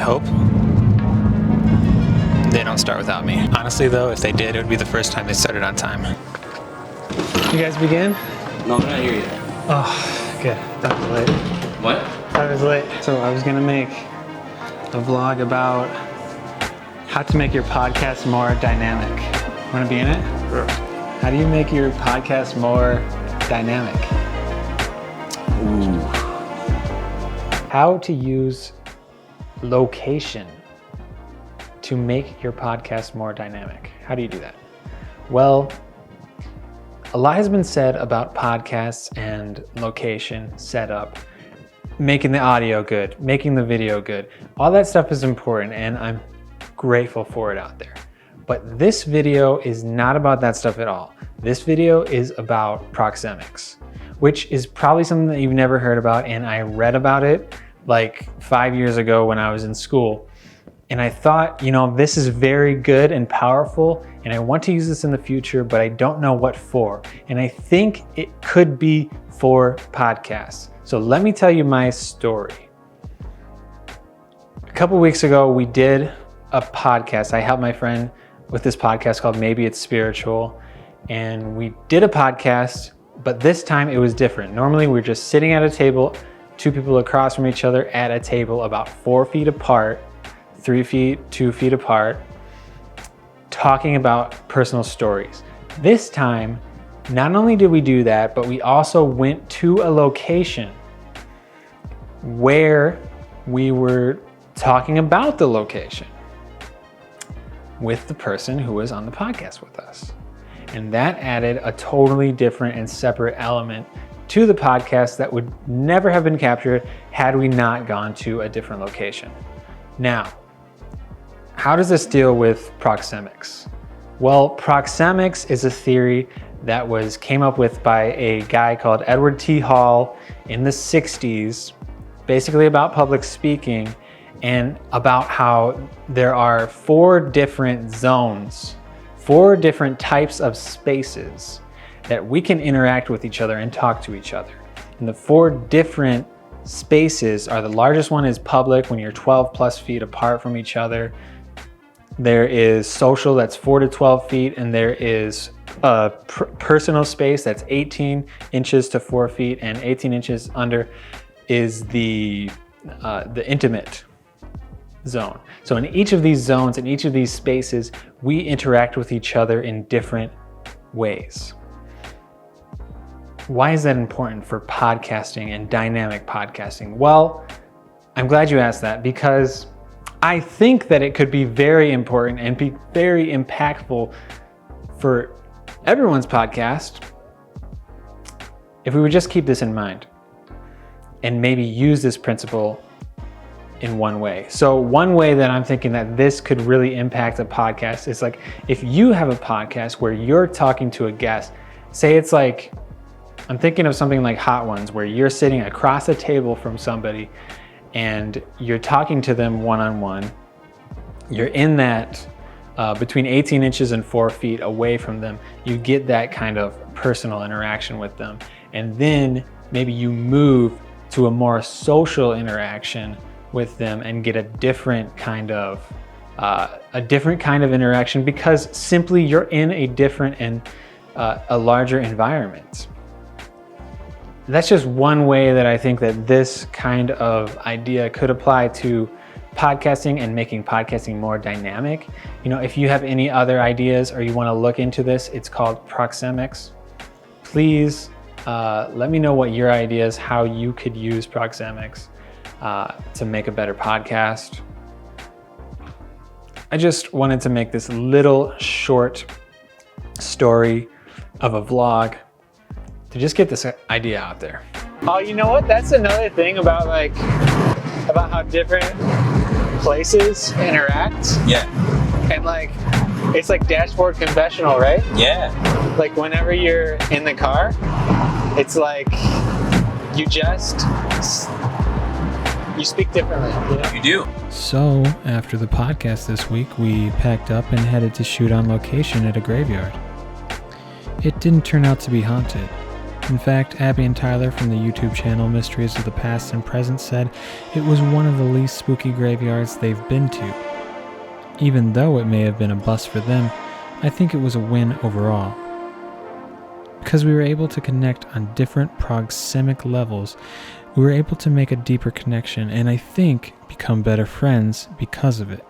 hope they don't start without me. Honestly though, if they did, it would be the first time they started on time. You guys begin? No, they're not here yet. Oh, good. That was late. What? I was late. So I was gonna make a vlog about how to make your podcast more dynamic. Wanna be in it? Sure. How do you make your podcast more dynamic? Ooh. How to use location to make your podcast more dynamic. How do you do that? Well, a lot has been said about podcasts and location, setup, making the audio good, making the video good. All that stuff is important and I'm grateful for it out there. But this video is not about that stuff at all. This video is about proxemics, which is probably something that you've never heard about, and I read about it like 5 years ago when I was in school. And I thought, this is very good and powerful, and I want to use this in the future, but I don't know what for. And I think it could be for podcasts. So let me tell you my story. A couple weeks ago, we did a podcast. I helped my friend with this podcast called Maybe It's Spiritual. And we did a podcast, but this time it was different. Normally we're just sitting at a table, two people across from each other at a table about 4 feet apart, 3 feet, 2 feet apart, talking about personal stories. This time, not only did we do that, but we also went to a location where we were talking about the location with the person who was on the podcast with us. And that added a totally different and separate element to the podcast that would never have been captured had we not gone to a different location. Now, how does this deal with proxemics? Well, proxemics is a theory that came up with by a guy called Edward T. Hall in the 60s, basically about public speaking and about how there are 4 different zones, 4 different types of spaces that we can interact with each other and talk to each other. And the 4 different spaces are, the largest one is public, when you're 12 plus feet apart from each other. There is social, that's 4 to 12 feet, and there is a personal space that's 18 inches to 4 feet, and 18 inches under is the intimate zone. So in each of these zones, in each of these spaces, we interact with each other in different ways. Why is that important for podcasting and dynamic podcasting? Well, I'm glad you asked that, because I think that it could be very important and be very impactful for everyone's podcast if we would just keep this in mind and maybe use this principle in one way. So one way that I'm thinking that this could really impact a podcast is like, if you have a podcast where you're talking to a guest, say it's like, I'm thinking of something like Hot Ones, where you're sitting across a table from somebody and you're talking to them one-on-one. You're in that between 18 inches and 4 feet away from them. You get that kind of personal interaction with them. And then maybe you move to a more social interaction with them and get a different kind of interaction, because simply you're in a different and a larger environment. That's just one way that I think that this kind of idea could apply to podcasting and making podcasting more dynamic. If you have any other ideas or you want to look into this, it's called proxemics. Please let me know what your ideas, how you could use proxemics to make a better podcast. I just wanted to make this little short story of a vlog to just get this idea out there. Oh, you know what? That's another thing about how different places interact. Yeah. And it's like dashboard confessional, right? Yeah. Like whenever you're in the car, it's like you speak differently. You do. So after the podcast this week, we packed up and headed to shoot on location at a graveyard. It didn't turn out to be haunted. In fact, Abby and Tyler from the YouTube channel Mysteries of the Past and Present said it was one of the least spooky graveyards they've been to. Even though it may have been a bust for them, I think it was a win overall. Because we were able to connect on different proxemic levels, we were able to make a deeper connection and I think become better friends because of it.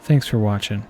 Thanks for watching.